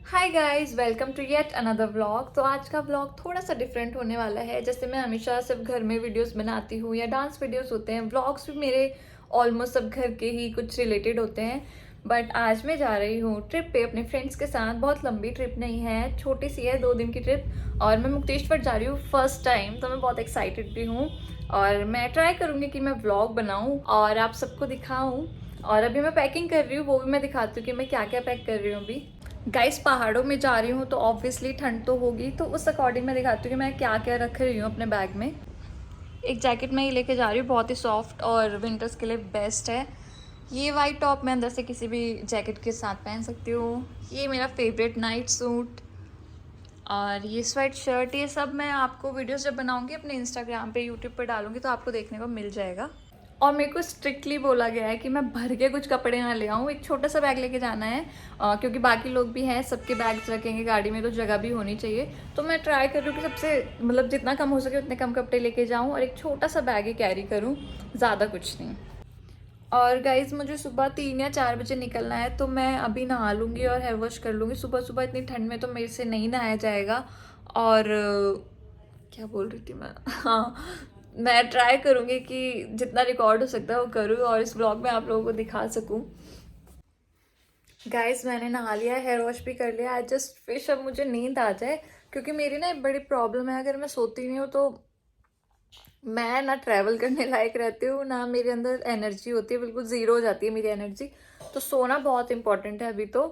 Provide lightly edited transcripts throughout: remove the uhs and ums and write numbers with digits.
Hi guys, welcome to yet another vlog. तो आज का व्लॉग थोड़ा सा डिफरेंट होने वाला है। जैसे मैं हमेशा सिर्फ घर में वीडियोस बनाती हूँ या डांस वीडियोस होते हैं, व्लॉग्स भी मेरे ऑलमोस्ट सब घर के ही कुछ रिलेटेड होते हैं। बट आज मैं जा रही हूँ ट्रिप पे अपने फ्रेंड्स के साथ। बहुत लंबी ट्रिप नहीं है, छोटी सी है, 2 दिन की ट्रिप। और मैं मुक्तेश्वर जा रही हूँ फर्स्ट टाइम, तो मैं बहुत एक्साइटेड भी हूँ। और मैं ट्राई करूँगी कि मैं व्लॉग बनाऊँ और आप सबको दिखाऊँ। और अभी मैं पैकिंग कर रही हूँ, वो भी मैं दिखाती हूँ कि मैं क्या क्या पैक कर रही हूँ अभी। गाइस, पहाड़ों में जा रही हूँ तो ऑब्वियसली ठंड तो होगी, तो उस अकॉर्डिंग मैं दिखाती हूँ कि मैं क्या क्या रख रही हूँ अपने बैग में। एक जैकेट मैं ये लेके जा रही हूँ, बहुत ही सॉफ्ट और विंटर्स के लिए बेस्ट है। ये वाइट टॉप मैं अंदर से किसी भी जैकेट के साथ पहन सकती हूँ। ये मेरा फेवरेट नाइट सूट और ये स्वेट शर्ट, ये सब मैं आपको वीडियोस जब बनाऊंगी अपने इंस्टाग्राम पे, यूट्यूब पे डालूंगी तो आपको देखने को मिल जाएगा। और मेरे को स्ट्रिक्टली बोला गया है कि मैं भर के कुछ कपड़े ना ले आऊँ, एक छोटा सा बैग लेके जाना है। क्योंकि बाकी लोग भी हैं, सबके बैग्स रखेंगे गाड़ी में, तो जगह भी होनी चाहिए। तो मैं ट्राई कर रही हूँ कि सबसे मतलब जितना कम हो सके उतने कम कपड़े लेके जाऊँ और एक छोटा सा बैग ही कैरी करूँ, ज़्यादा कुछ नहीं। और गाइज, मुझे सुबह 3 या 4 बजे निकलना है, तो मैं अभी नहा लूँगी और हेयर वॉश कर लूँगी। सुबह सुबह इतनी ठंड में तो मेरे से नहीं नहाया जाएगा। और क्या बोल रही थी मैं हाँ, मैं ट्राई करूँगी कि जितना रिकॉर्ड हो सकता है वो करूँ और इस ब्लॉग में आप लोगों को दिखा सकूँ। गाइस, मैंने नहा लिया, हेयर वॉश भी कर लिया। आई जस्ट फिश अब मुझे नींद आ जाए, क्योंकि मेरी ना एक बड़ी प्रॉब्लम है, अगर मैं सोती नहीं हूँ तो मैं ना ट्रैवल करने लायक रहती हूँ, ना मेरे अंदर एनर्जी होती है, बिल्कुल ज़ीरो हो जाती है मेरी एनर्जी। तो सोना बहुत इंपॉर्टेंट है अभी तो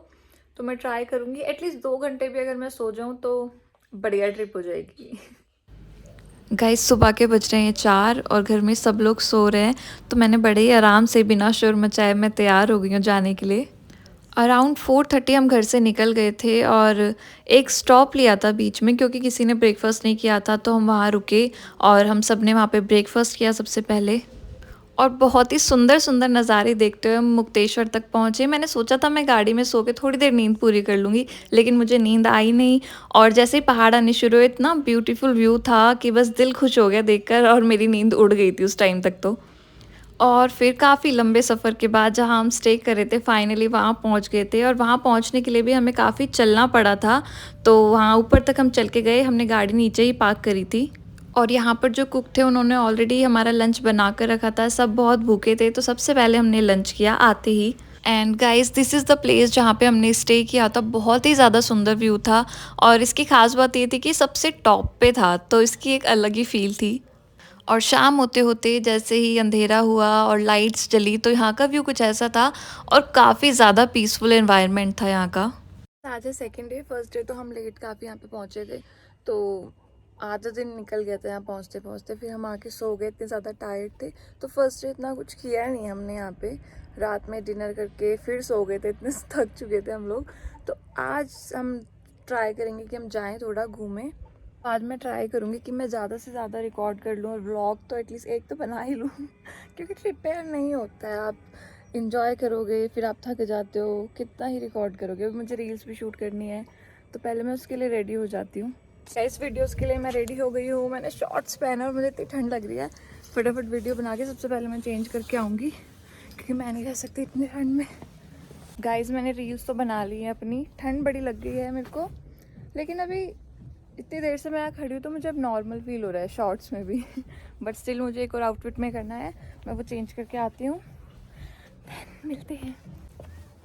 मैं ट्राई करूँगी एटलीस्ट 2 घंटे भी अगर मैं सो जाऊँ तो बढ़िया ट्रिप हो जाएगी। गाइस, सुबह के बज रहे हैं 4 और घर में सब लोग सो रहे हैं, तो मैंने बड़े ही आराम से बिना शोर मचाए मैं तैयार हो गई हूँ जाने के लिए। अराउंड 4:30 हम घर से निकल गए थे और एक स्टॉप लिया था बीच में, क्योंकि किसी ने ब्रेकफास्ट नहीं किया था, तो हम वहाँ रुके और हम सब ने वहाँ पे ब्रेकफास्ट किया सबसे पहले। और बहुत ही सुंदर सुंदर नज़ारे देखते हुए हम मुक्तेश्वर तक पहुँचे। मैंने सोचा था मैं गाड़ी में सो के थोड़ी देर नींद पूरी कर लूँगी, लेकिन मुझे नींद आई नहीं। और जैसे ही पहाड़ आने शुरू हुए, इतना ब्यूटीफुल व्यू था कि बस दिल खुश हो गया देखकर, और मेरी नींद उड़ गई थी उस टाइम तक तो। और फिर काफ़ी लंबे सफ़र के बाद जहाँ हम स्टे कर रहे थे, फाइनली वहाँ पहुँच गए थे। और वहाँ पहुँचने के लिए भी हमें काफ़ी चलना पड़ा था, तो वहाँ ऊपर तक हम चल के गए, हमने गाड़ी नीचे ही पार्क करी थी। और यहाँ पर जो कुक थे उन्होंने ऑलरेडी हमारा लंच बना कर रखा था, सब बहुत भूखे थे, तो सबसे पहले हमने लंच किया आते ही। And guys, this is the place जहाँ पे हमने स्टे किया था। बहुत ही ज़्यादा सुंदर व्यू था, और इसकी खास बात ये थी कि सबसे टॉप पे था, तो इसकी एक अलग ही फील थी। और शाम होते होते जैसे ही अंधेरा हुआ और लाइट्स जली, तो यहाँ का व्यू कुछ ऐसा था, और काफ़ी ज़्यादा पीसफुल एनवायरनमेंट था यहाँ का। आज है सेकेंड डे, फर्स्ट डे तो हम लेट काफ़ी यहाँ पे पहुँचे थे, तो आधा दिन निकल गया था यहाँ पहुँचते पहुँचते। फिर हम आके सो गए, इतने ज़्यादा टायर्ड थे। तो फर्स्ट डे इतना कुछ किया नहीं हमने यहाँ पे, रात में डिनर करके फिर सो गए थे, इतने थक चुके थे हम लोग। तो आज हम ट्राई करेंगे कि हम जाएँ थोड़ा घूमें। आज मैं ट्राई करूँगी कि मैं ज़्यादा से ज़्यादा रिकॉर्ड कर लूँ और व्लॉग तो एटलीस्ट एक तो बना ही लूँ क्योंकि ट्रिप पे नहीं होता है, आप इंजॉय करोगे फिर आप थक जाते हो, कितना ही रिकॉर्ड करोगे। मुझे रील्स भी शूट करनी है, तो पहले मैं उसके लिए रेडी हो जाती हूँ। इस वीडियोस के लिए मैं रेडी हो गई हूँ, मैंने शॉर्ट्स पहना और मुझे इतनी ठंड लग रही है। फटाफट वीडियो बना के सबसे पहले मैं चेंज करके आऊँगी, क्योंकि मैं नहीं रह सकती इतनी ठंड में। गाइज, मैंने रील्स तो बना ली है अपनी, ठंड बड़ी लग गई है मेरे को, लेकिन अभी इतनी देर से मैं यहाँ खड़ी हूँ तो मुझे अब नॉर्मल फील हो रहा है शॉर्ट्स में भी बट स्टिल मुझे एक और आउटफिट में करना है, मैं वो चेंज करके आती हूँ, मिलते हैं।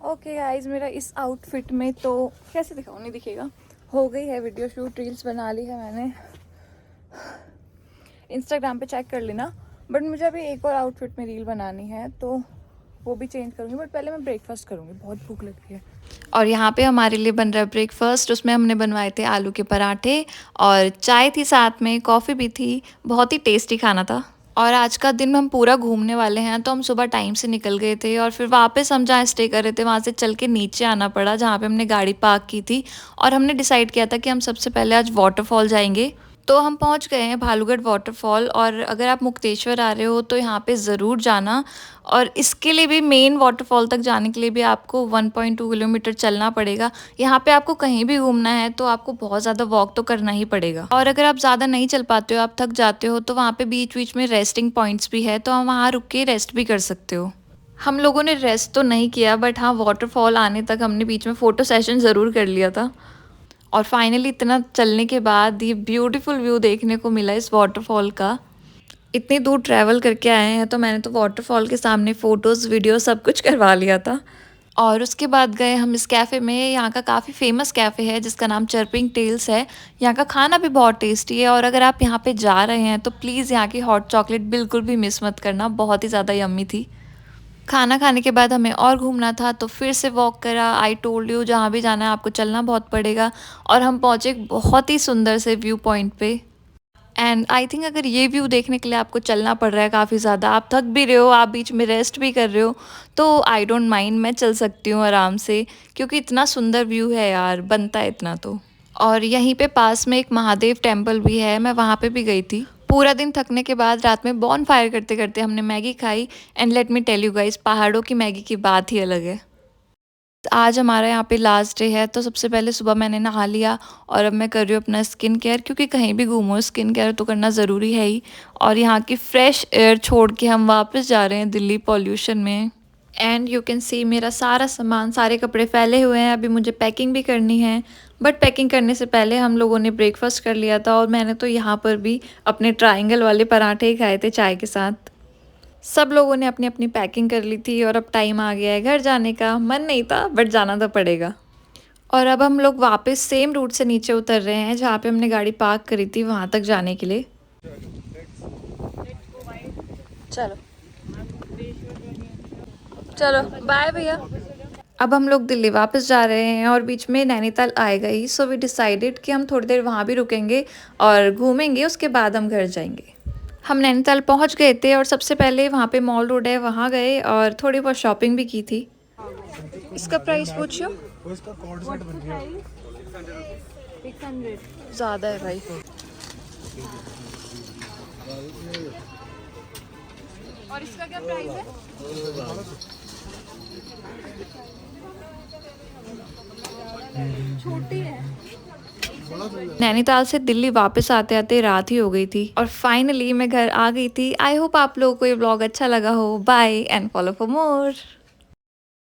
ओके गाइज, मेरा इस आउटफिट में तो कैसे दिखाऊँ, नहीं दिखेगा, हो गई है वीडियो शूट, रील्स बना ली है मैंने, इंस्टाग्राम पे चेक कर लेना। बट मुझे अभी एक और आउटफिट में रील बनानी है, तो वो भी चेंज करूँगी, बट पहले मैं ब्रेकफास्ट करूँगी, बहुत भूख लगती है। और यहाँ पे हमारे लिए बन रहा है ब्रेकफास्ट, उसमें हमने बनवाए थे आलू के पराठे और चाय थी साथ में, कॉफ़ी भी थी, बहुत ही टेस्टी खाना था। और आज का दिन हम पूरा घूमने वाले हैं, तो हम सुबह टाइम से निकल गए थे और फिर वापस हम जहाँ स्टे कर रहे थे वहाँ से चल के नीचे आना पड़ा, जहाँ पे हमने गाड़ी पार्क की थी। और हमने डिसाइड किया था कि हम सबसे पहले आज वाटरफॉल जाएंगे, तो हम पहुंच गए हैं भालूगढ़ वाटरफॉल। और अगर आप मुक्तेश्वर आ रहे हो तो यहाँ पे ज़रूर जाना। और इसके लिए भी, मेन वाटरफॉल तक जाने के लिए भी आपको 1.2 किलोमीटर चलना पड़ेगा। यहाँ पे आपको कहीं भी घूमना है तो आपको बहुत ज़्यादा वॉक तो करना ही पड़ेगा। और अगर आप ज़्यादा नहीं चल पाते हो, आप थक जाते हो, तो वहाँ पे बीच बीच में रेस्टिंग पॉइंट्स भी है, तो हम वहाँ रुक के रेस्ट भी कर सकते हो। हम लोगों ने रेस्ट तो नहीं किया बट हाँ वाटरफॉल आने तक हमने बीच में फ़ोटो सेशन ज़रूर कर लिया था। और फाइनली इतना चलने के बाद ये ब्यूटीफुल व्यू देखने को मिला इस वाटरफॉल का। इतनी दूर ट्रैवल करके आए हैं तो मैंने तो वाटरफॉल के सामने फ़ोटोज़ वीडियो सब कुछ करवा लिया था। और उसके बाद गए हम इस कैफ़े में। यहाँ का काफ़ी फ़ेमस कैफ़े है जिसका नाम चर्पिंग टेल्स है। यहाँ का खाना भी बहुत टेस्टी है और अगर आप यहाँ पे जा रहे हैं तो प्लीज़ यहाँ की हॉट चॉकलेट बिल्कुल भी मिस मत करना, बहुत ही ज़्यादा यम्मी थी। खाना खाने के बाद हमें और घूमना था तो फिर से वॉक करा। आई टोल्ड यू जहाँ भी जाना है आपको चलना बहुत पड़ेगा। और हम पहुँचे एक बहुत ही सुंदर से व्यू पॉइंट पे। एंड आई थिंक अगर ये व्यू देखने के लिए आपको चलना पड़ रहा है काफ़ी ज़्यादा, आप थक भी रहे हो, आप बीच में रेस्ट भी कर रहे हो, तो आई डोंट माइंड, मैं चल सकती हूँ आराम से क्योंकि इतना सुंदर व्यू है यार, बनता है इतना तो। और यहीं पे पास में एक महादेव टेम्पल भी है, मैं वहाँ पे भी गई थी। पूरा दिन थकने के बाद रात में बॉन फायर करते करते हमने मैगी खाई। And let me tell you guys, पहाड़ों की मैगी की बात ही अलग है। आज हमारा यहाँ पे लास्ट डे है तो सबसे पहले सुबह मैंने नहा लिया और अब मैं कर रही हूँ अपना स्किन केयर, क्योंकि कहीं भी घूमो स्किन केयर तो करना ज़रूरी है ही। और यहाँ की फ्रेश एयर छोड़ के हम वापस जा रहे हैं दिल्ली पॉल्यूशन में। एंड यू कैन सी मेरा सारा सामान, सारे कपड़े फैले हुए हैं, अभी मुझे पैकिंग भी करनी है। बट पैकिंग करने से पहले हम लोगों ने ब्रेकफास्ट कर लिया था और मैंने तो यहाँ पर भी अपने ट्रायंगल वाले पराठे ही खाए थे चाय के साथ। सब लोगों ने अपनी अपनी पैकिंग कर ली थी और अब टाइम आ गया है घर जाने का। मन नहीं था बट जाना तो पड़ेगा। और अब हम लोग वापस सेम रूट से नीचे उतर रहे हैं जहाँ पे हमने गाड़ी पार्क करी थी वहाँ तक जाने के लिए। चलो चलो बाय भैया। अब हम लोग दिल्ली वापस जा रहे हैं और बीच में नैनीताल आएगा ही, सो वी डिसाइडेड कि हम थोड़ी देर वहाँ भी रुकेंगे और घूमेंगे, उसके बाद हम घर जाएंगे। हम नैनीताल पहुँच गए थे और सबसे पहले वहाँ पे मॉल रोड है वहाँ गए और थोड़ी बहुत शॉपिंग भी की थी। इसका प्राइस पूछियो। ज़्यादा है भाई। और इसका क्या प्राइस है? छोटी है। नैनीताल से दिल्ली वापस आते आते रात ही हो गई थी और फाइनली मैं घर आ गई थी। आई होप आप लोगों को ये ब्लॉग अच्छा लगा हो। Bye and follow for more.